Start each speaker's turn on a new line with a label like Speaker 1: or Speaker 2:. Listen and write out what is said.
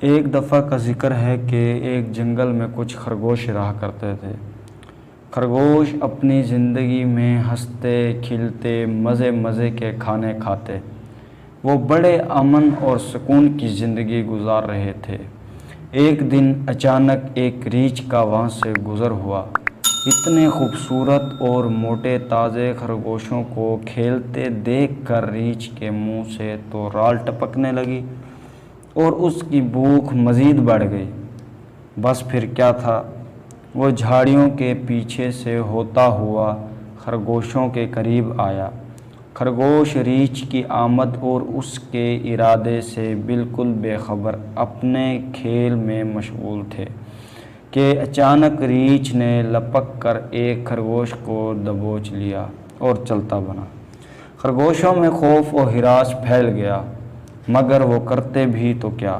Speaker 1: ایک دفعہ کا ذکر ہے کہ ایک جنگل میں کچھ خرگوش رہا کرتے تھے۔ خرگوش اپنی زندگی میں ہنستے کھیلتے مزے مزے کے کھانے کھاتے، وہ بڑے امن اور سکون کی زندگی گزار رہے تھے۔ ایک دن اچانک ایک ریچھ کا وہاں سے گزر ہوا۔ اتنے خوبصورت اور موٹے تازے خرگوشوں کو کھیلتے دیکھ کر ریچھ کے منہ سے تو رال ٹپکنے لگی اور اس کی بھوک مزید بڑھ گئی۔ بس پھر کیا تھا، وہ جھاڑیوں کے پیچھے سے ہوتا ہوا خرگوشوں کے قریب آیا۔ خرگوش ریچھ کی آمد اور اس کے ارادے سے بالکل بے خبر اپنے کھیل میں مشغول تھے کہ اچانک ریچھ نے لپک کر ایک خرگوش کو دبوچ لیا اور چلتا بنا۔ خرگوشوں میں خوف و ہراس پھیل گیا، مگر وہ کرتے بھی تو کیا۔